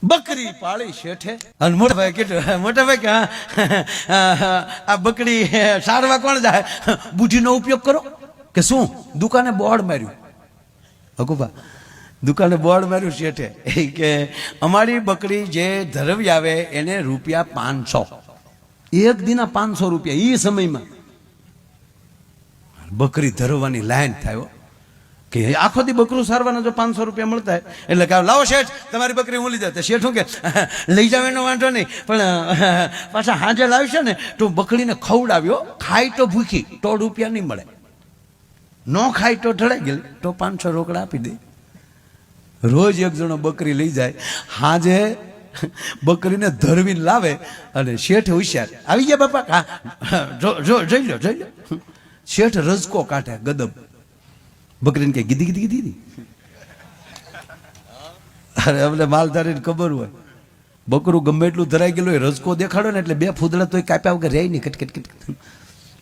બકરી પાળી શેઠે અને મોટાભાઈ કીધું મોટાભાઈ કે આ બકરી સારવા કોણ જાય બુઢીનો ઉપયોગ કરો કે શું દુકાને બોર્ડ માર્યું હકુભા દુકાને બોર્ડ માર્યું શેઠે કે અમારી બકરી જે ધરવી આવે એને રૂપિયા 500 એક દિના 500 રૂપિયા એ સમયમાં બકરી ધરવાની લાઈન થાય કે આખો દી બકરું સારવાના જો 500 રૂપિયા મળતા એટલે કે લાવો શેઠ તમારી બકરી હું લીધા શેઠ શું કે લઈ જાવ એનો વાંધો નહીં પણ પાછા હાજે લાવશે ને તો બકરીને ખવડાવ્યો ખાય તો ભૂખી તો રૂપિયા નહીં મળે ન ખાય તો ઢળાઈ ગયેલી તો 500 રોકડા આપી દે રોજ એક જણો બકરી લઈ જાય હાજે બકરીને ધરવીને લાવે અને શેઠ હોશિયાર આવી ગયા બાપા જોઈ લો શેઠ રજકો કાઢે ગદબ બકરીને કે ગીધી ગીધી ગીધી અરે અમને માલધારીને ખબર હોય બકરું ગમે એટલું ધરાઈ ગયેલું હોય રજકો દેખાડો ને એટલે 2 ફૂદડા તોય કાપ્યા વગર રહે નહીં કટકટ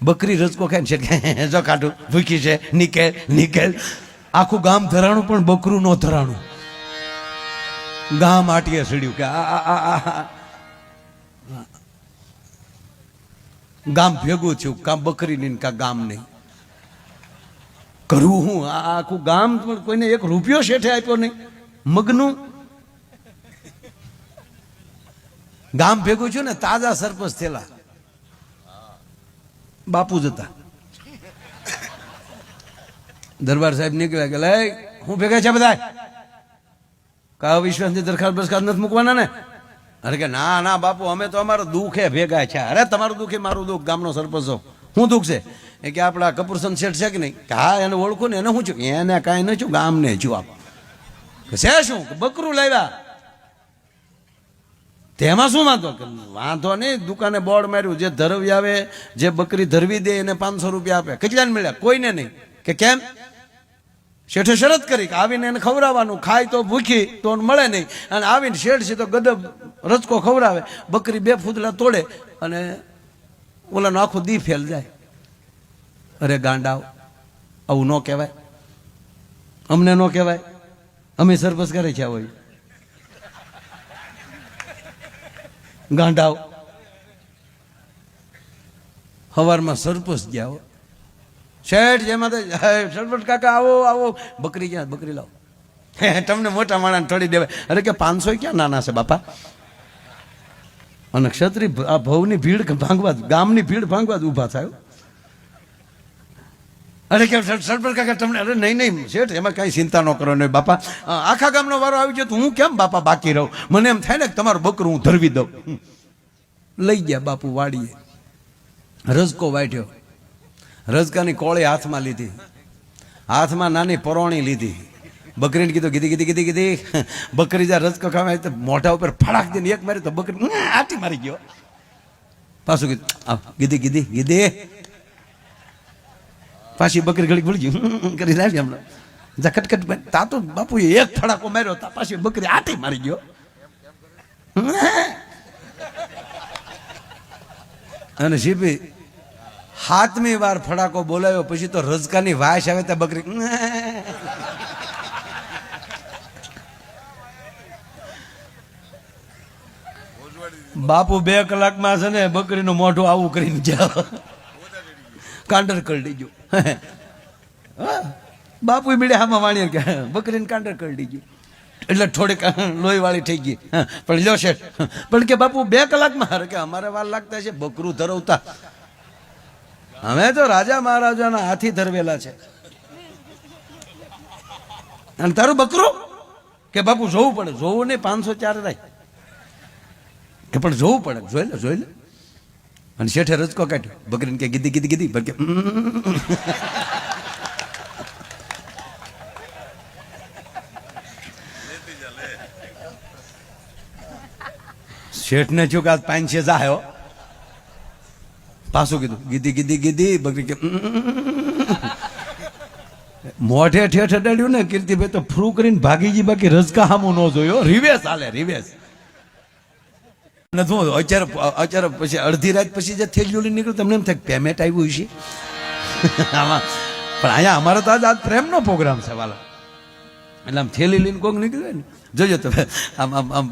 બકરી રજકો ખાય ને શેઠ જો કાઢું ભૂખી છે નીકેલ આખું ગામ ધરાણું પણ બકરું નો ધરાણું ગામ આટીએ સડ્યું કે ગામ ભેગું થયું કાં બકરી નહીં કાં ગામ નહીં કરવું હું આખું ગામ પણ કોઈને 1 રૂપિયો શેઠે આપ્યો નહીં મગનું ગામ ભેગું છું ને તાજા સરપંચ થયેલા બાપુ જતા દરબાર સાહેબ નીકળ્યા કે લઈ હું ભેગા છે બધા કા વિશ્વાસની દરખાસ્ત નથી મૂકવાના ને અરે કે ના બાપુ અમે તો અમારું દુઃખે ભેગા છે અરે તમારું દુઃખ એ મારું દુઃખ ગામનો સરપંચ છો શું દુઃખ છે એ કે આપણા કપૂરચંદ શેઠ છે કે નહીં કે હા એને ઓળખું ને એને શું છું એને કાંઈ ન છું ગામને છું આપ છે શું બકરું લાવ્યા તેમાં શું વાંધો નહીં દુકાને બોર્ડ માર્યું જે ધરવી આવે જે બકરી ધરવી દે એને 500 રૂપિયા આપે કેટલાને મળ્યા કોઈને નહીં કે કેમ શેઠે શરત કરી કે આવીને એને ખવડાવવાનું ખાય તો ભૂખી તો મળે નહીં અને આવીને શેઠ છે તો ગદબ રચકો ખવડાવે બકરી 2 ફૂદડા તોડે અને ઓલાનો આખો દી ફેલ જાય અરે ગાંડાવ આવું ન કહેવાય અમને ન કહેવાય અમે સરપંચ કરે છે હોય ગાંડાવ સવારમાં સરપંચ ગયા શેઠ જેમાં સરપંચ કાકા આવો બકરી ક્યાં બકરી લાવો તમને મોટા માણસ થોડી દેવાય અરે કે 500 ક્યાં નાના છે બાપા અને ક્ષત્રિય આ ભવની ભીડ ભાંગવા ગામની ભીડ ભાંગવા જ ઊભા થાય અરે કે સરપંચ કાકા તમને અરે નહીં શેઠ એમાં કાંઈ ચિંતા ન કરો નહીં બાપા આખા ગામનો વારો આવી ગયો તો હું કેમ બાપા બાકી રહું મને એમ થાય ને કે તમારું બકરું હું ધરવી દઉં લઈ ગયા બાપુ વાડીએ રજકો વાટ્યો રજકાની કોળી હાથમાં લીધી હાથમાં નાની પરોણી લીધી બકરીને કીધું ગીધી બકરી જ્યાં રજકો ખાવા તો મોઢા ઉપર ફડાક દઈને એક મારી તો બકરી આટી મારી ગયો પાછું કીધું ગીધી પાછી બકરી ઘડી ભૂલી ગયું કરી લાવી હમણાં કટકટ તા તો બાપુએ એક ફડાકો માર્યો તા પાછી બકરી આટી મારી ગયો અને શીપી 7મી વાર ફડાકો બોલાવ્યો પછી તો રજકાની વાસ આવે ત્યાં બકરી બાપુ 2 કલાકમાં છે ને બકરીનું મોઢું આવું કરીને જાઓ કાંડર કરડી ગયું બાપુ બીડે હામાં વાણી કે બકરીને કાંડર કરડી ગયું એટલે થોડીક લોહી વાળી થઈ ગઈ પણ લો શેઠ પણ કે બાપુ 2 કલાકમાં કે અમારે વાર લાગતા છે બકરું ધરવતા અમે તો રાજા મહારાજાના હાથી ધરવેલા છે અને તારું બકરું કે બાપુ જોવું પડે જોવું નહીં 504 થાય કે પણ જોવું પડે જોઈ લે અને શેઠે રજકો કાઢ્યો બકરીને કે ગીધી કે શેઠને છું કે 500 જાયો પાછું કીધું ગીધી બકરી કે મોઢે ઠેઠ અડાડ્યું ને કીર્તિભાઈ તો ફ્રૂ કરીને ભાગી ગઈ બાકી રજકા હામું ન જોયો રિવેસ અત્યારે પછી અડધી રાત પછી જે થેલીઓ લઈને નીકળ્યું તમને એમ થાય પેમેન્ટ આવ્યું છે આમાં પણ અહીંયા અમારો તો આજ પ્રેમનો પ્રોગ્રામ છે વાલા એટલે આમ થેલી લઈને કોક નીકળે ને, જોજો તમે આમ આમ આમ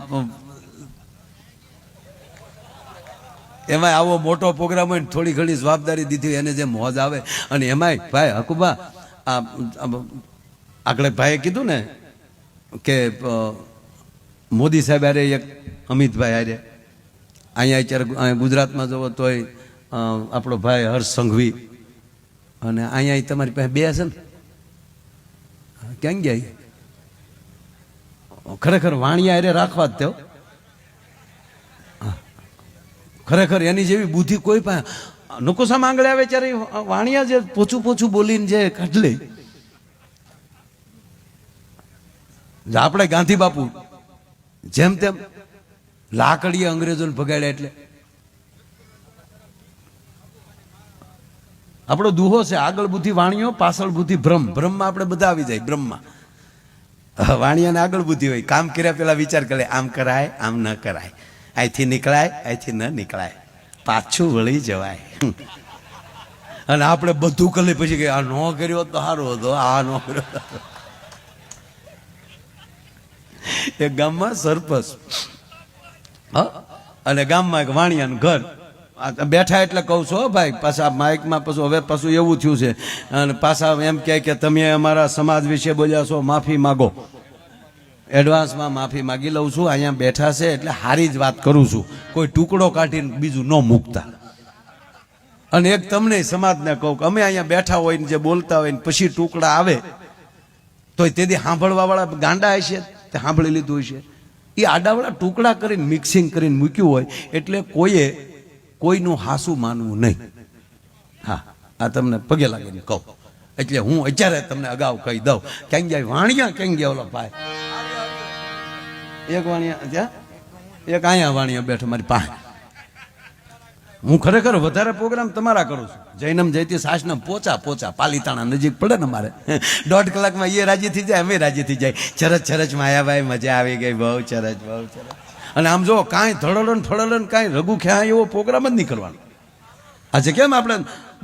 એમાં આવો મોટો પ્રોગ્રામ હોય ને થોડી ઘણી જવાબદારી દીધી એને જે મોજ આવે. અને એમાંય ભાઈ હકુબા આગળ ભાઈએ કીધું ને કે મોદી સાહેબ હારે એક અમિતભાઈ હારે અહીંયા અત્યારે ગુજરાતમાં જવો તોય આપણો ભાઈ હર્ષ સંઘવી, અને અહીંયા તમારી પાસે બે છે ને, ક્યાં ગયા? ખરેખર વાણિયા હારે રાખવા જ તેઓ, ખરેખર એની જેવી બુદ્ધિ કોઈ પાસે નકોસામાં આંગળે આવે ત્યારે વાણિયા જે પોચું પોચું બોલીને જે કાઢલે. આપણે ગાંધી બાપુ જેમ તેમ લાકડીએ અંગ્રેજોને ભગાડ્યા. એટલે આપણો દુહો છે, આગળ બુદ્ધિ વાણિયો, પાછળ બુદ્ધિ બ્રહ્મ. બ્રહ્મમાં આપણે બધા આવી જાય. બ્રહ્મમાં વાણિયાને આગળ બુદ્ધિ હોય, કામ કર્યા પેલા વિચાર કરે આમ કરાય આમ ન કરાય, અહીંથી નીકળાય અહીંથી ન નીકળાય, પાછું વળી જવાય. અને આપણે બધું કરી પછી કે આ ન કર્યો તો સારું હતો, આ ન કર્યો. એક ગામમાં સરપંચ અને ગામમાં એક વાણિયાનું ઘર બેઠા. એટલે કહું છું ભાઈ, પાછા માઇકમાં પાછું હવે પાછું એવું થયું છે, અને પાછા એમ કહે કે તમે અમારા સમાજ વિશે બોલ્યા છો, માફી માગો. એડવાન્સમાં માફી માગી લઉં છું. અહીંયા બેઠા છે એટલે સારી જ વાત કરું છું, કોઈ ટુકડો કાઢીને બીજું ન મૂકતા. અને એક તમને સમાજને કહું કે અમે અહીંયા બેઠા હોય ને જે બોલતા હોય ને પછી ટુકડા આવે તો તેથી સાંભળવા વાળા ગાંડા હશે, તે સાંભળી લીધું હશે. એ આડાવાળા ટુકડા કરીને મિક્સિંગ કરીને મૂક્યું હોય એટલે કોઈએ કોઈનું હાસું માનવું નહીં. હા, આ તમને પગે લાગીને કહું. એટલે હું અત્યારે તમને અગાઉ કહી દઉં. ક્યાં જાય વાણિયા, ક્યાં ગયા ઓલો ભાઈ? એક વાણિયા ત્યાં, એક અહીંયા વાણિયા બેઠો મારી પાસે. હું ખરેખર વધારે પ્રોગ્રામ તમારા કરું છું. જૈનમ જયતી સાસનમ પોચા પાલીતાણા નજીક પડે ને મારે, 1.5 કલાકમાં એ રાજી થઈ જાય, અમે રાજી થઈ જાય. ચરચ માયાભાઈ મજા આવી ગઈ, બહુ ચરચ. અને આમ જો કાંઈ ધડલન કાંઈ રઘુ ખ્યા એવો પ્રોગ્રામ જ નહીં કરવાનો. આજે કેમ આપણે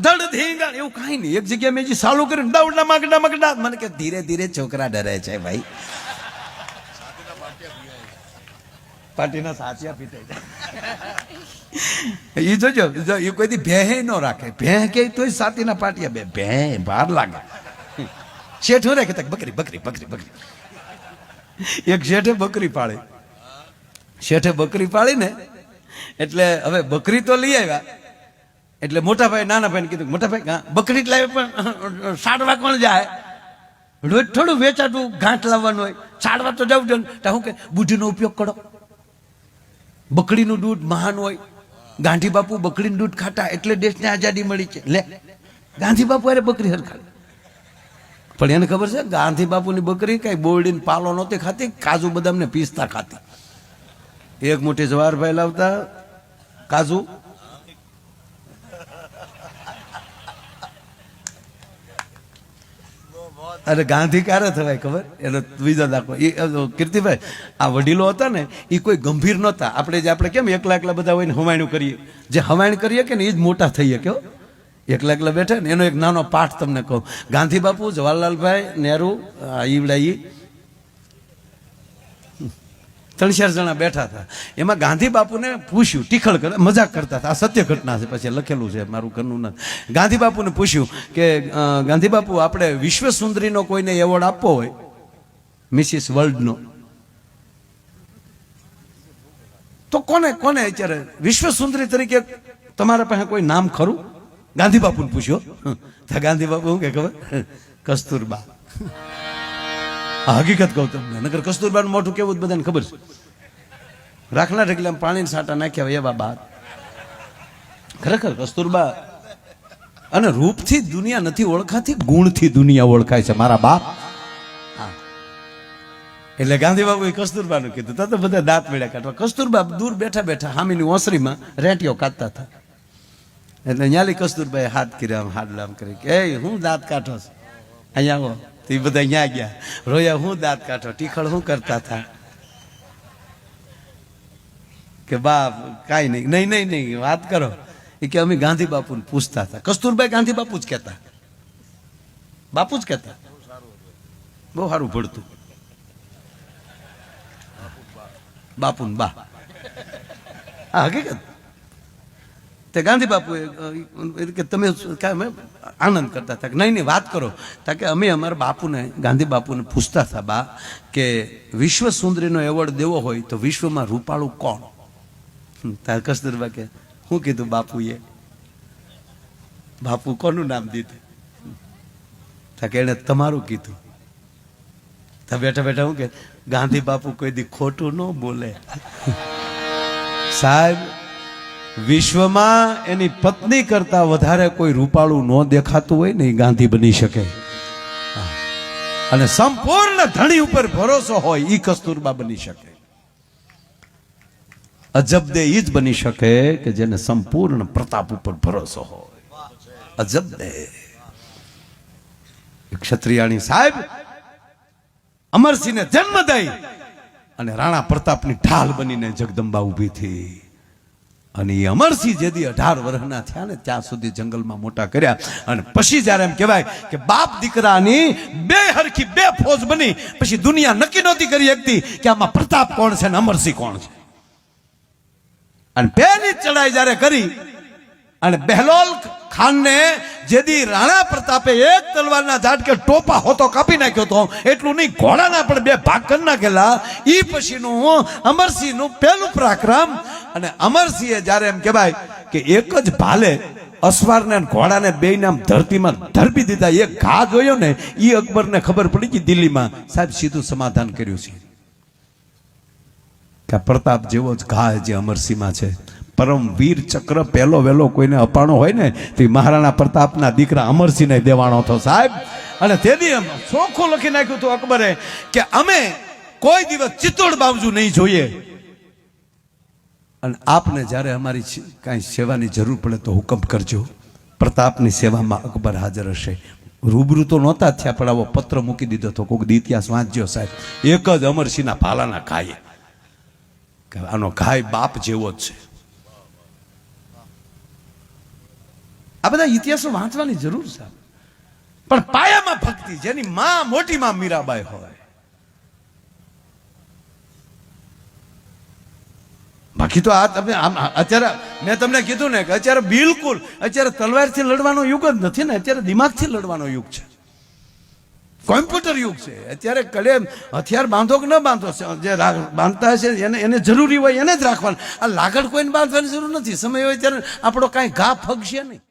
ધડ ધીંગાણ એવું કાંઈ નહીં. એક જગ્યાએ મેં જે ચાલુ કર્યું દાવડા મગડા મને કે ધીરે ધીરે છોકરા ડરે છે ભાઈ, પાર્ટીના સાચિયા પીતા જાય. એ જોજો, એ કોઈ દી ભેહે ન રાખે. ભેહ કે તોય સાતીના પાટિયા બે ભે ભાર લાગે. શેઠ હું રાખે બકરી. એક શેઠે બકરી પાળી. શેઠે બકરી પાળી ને એટલે હવે બકરી તો લઈ આવ્યા. એટલે મોટા ભાઈ નાના ભાઈને કીધું, મોટા ભાઈ બકરી લાવે પણ સાડવા કોણ જાય? રોજ થોડું વેચાતું ઘાટ લાવવાનું હોય, સાડવા તો જવું જોઈએ. હું કે બુદ્ધિનો ઉપયોગ કરો. બકરીનું દૂધ મહાન હોય. ગાંધી બાપુ બકરીનું દૂધ ખાતા એટલે દેશને આઝાદી મળી છે. લે, ગાંધી બાપુ અરે બકરી હરખાડી. પણ એને ખબર છે ગાંધી બાપુની બકરી કઈ બોરડીને પાલો નહોતી ખાતી, કાજુ બદામને પીસતા ખાતી. એક મોટી જવાહરભાઈ લાવતા કાજુ, અરે ગાંધી ક્યારે થવાય ખબર? એનો બીજો દાખલો એ કીર્તિભાઈ, આ વડીલો હતા ને એ કોઈ ગંભીર નહોતા. આપણે કેમ એકલા બધા હોય ને હવાણું કરીએ, જે હવાણ કરીએ કે ને એ જ મોટા થઈએ. કેવો એકલા બેઠા ને એનો એક નાનો પાઠ તમને કહું. ગાંધી બાપુ, જવાહરલાલભાઈ નહેરુ, ઈવડા 3-4 જણા બેઠા હતા. એમાં ગાંધી બાપુને પૂછ્યું, ટીખળ કરે મજાક કરતા હતા, આ સત્ય ઘટના છે, પછી લખેલું છે, મારું ઘરનું નથી. ગાંધી બાપુને પૂછ્યું કે ગાંધી બાપુ, આપણે વિશ્વ સુંદરીનો કોઈને એવોર્ડ આપવો હોય, મિસિસ વર્લ્ડનો, તો કોને અત્યારે વિશ્વ સુંદરી તરીકે તમારા પાસે કોઈ નામ ખરું? ગાંધી બાપુને પૂછ્યો. ગાંધી બાપુ શું કે ખબર? કસ્તુરબા. હકીકત કહું તમને, નગર કસ્તુરબાનું મોઢું કેવું બધાને ખબર છે. રાખના ઢગલા પાણીના સાટા નાખ્યા હોય એવા બાદ. ખરેખર કસ્તુરબા. અને રૂપથી દુનિયા નથી ઓળખાતી, ગુણથી દુનિયા ઓળખાય છે મારા બાપ. એટલે ગાંધી બાબુ કસ્તુરબાનું કીધું તો બધા દાંત મેળ્યા કાઢવા. કસ્તુરબા દૂર બેઠા હામીની ઓસરીમાં રેટીઓ કાઢતા હતા. એટલે ન્યાલી કસ્તુરબાએ હાથ કર્યા, હાડલામ કરી કે હું દાંત કાઢો છું, અહીંયા આવો. એ બધા અહીંયા ગયા. રોયા હું દાંત કાઢો, ટીખળ હું કરતા હતા? કે બાપ કાંઈ નહીં વાત કરો. એ કે અમે ગાંધી બાપુને પૂછતા હતા. કસ્તુરબાઈ ગાંધી બાપુ જ કહેતા, બહુ સારું ભળતું. બાપુ ને બા. હા હકીકત. તે ગાંધી બાપુએ કે તમે આનંદ કરતા હતા કે નહીં વાત કરો. તા કે અમે અમારા બાપુને ગાંધી બાપુને પૂછતા હતા બા કે વિશ્વ સુંદરીનો એવોર્ડ દેવો હોય તો વિશ્વમાં રૂપાળું કોણ? તાર કસ્તુરબા કે શું કીધું બાપુએ? બાપુ કોનું નામ દીધું? તા કે એને તમારું કીધું. તા બેઠા બેઠા હું કે ગાંધી બાપુ કોઈ દી ખોટું ન બોલે. સાહેબ વિશ્વમાં એની પત્ની કરતા વધારે કોઈ રૂપાળું ન દેખાતું હોય ને એ ગાંધી બની શકે, અને સંપૂર્ણ ધણી ઉપર ભરોસો હોય એ કસ્તુરબા બની શકે. અજબદે ઈ જ બની શકે કે જેને સંપૂર્ણ પ્રતાપ ઉપર ભરોસો હોય. અજબદે ક્ષત્રિયાણી સાહેબ અમરસિંહને જન્મ દઈ અને રાણા પ્રતાપની ઢાલ બનીને જગદંબા ઊભી થઈ. અને એ અમરસિંહ જેદી 18 વર્ષના થયા ને ત્યાં સુધી જંગલમાં મોટા કર્યા. અને પછી જયારે એમ કહેવાય કે બાપ દીકરાની બે હરખી બે ફોજ બની, પછી દુનિયા નક્કી નહોતી કરી શકતી કે આમાં પ્રતાપ કોણ છે ને અમરસિંહ કોણ છે. અને પહેલી ચડાઈ જયારે કરી અને બહેલોલ ખાનને જેદી રાણા પ્રતાપે એક તલવારના ઝાટકે ટોપા હોતો કાપી નાખ્યો તો, એટલું નહીં ઘોડાના પણ બે ભાગ કરી નાખેલા. ઈ પછીનું અમરસિંહનું પહેલું પરાક્રમ. અને અમરસિંહે જ્યારે એમ કહેવાય કે એક જ ભાલે અસવારને ઘોડાને બે નામ ધરતીમાં ધરપી દીધા. એક ઘા જોયો ને એ અકબરને ખબર પડી ગઈ દિલ્હીમાં, સાહેબ સીધું સમાધાન કર્યું છે કે પ્રતાપ જેવો જ ઘા જે અમરસિંહમાં છે. પરમ વીર ચક્ર પહેલો વહેલો કોઈને અપાણો હોય ને તે મહારાણા પ્રતાપના દીકરા અમરસિંહને દેવાણો હતો સાહેબ. અને તેથી ચોખ્ખું લખી નાખ્યું હતું અકબરે કે અમે કોઈ દિવસ ચિત્તોડ બાવજુ નહીં જોઈએ, અને આપને જ્યારે અમારી કાંઈ સેવાની જરૂર પડે તો હુકમ કરજો. પ્રતાપની સેવામાં અકબર હાજર હશે. રૂબરૂ તો નહોતા થયા, પણ આવો પત્ર મૂકી દીધો હતો. કોઈક ઇતિહાસ વાંચજો સાહેબ. એક જ અમરસિંહના ભાલાના ખાય કે આનો ખાય બાપ જેવો જ છે. આ બધા ઇતિહાસો વાંચવાની જરૂર છે. પણ પાયામાં ભક્તિ, જેની માં મોટી માં મીરાબાઈ હોય. બાકી તો આ તમે અત્યારે મેં તમને કીધું ને કે અત્યારે બિલકુલ અત્યારે તલવારથી લડવાનો યુગ જ નથી ને, અત્યારે દિમાગથી લડવાનો યુગ છે. કોમ્પ્યુટર યુગ છે અત્યારે. કડે હથિયાર બાંધો કે ન બાંધો, જે બાંધતા છે એને જરૂરી હોય એને જ રાખવાનું. આ લાગડ કોઈને બાંધવાની જરૂર નથી. સમય હોય ત્યારે આપણો કાંઈ ઘા ફગશે નહીં.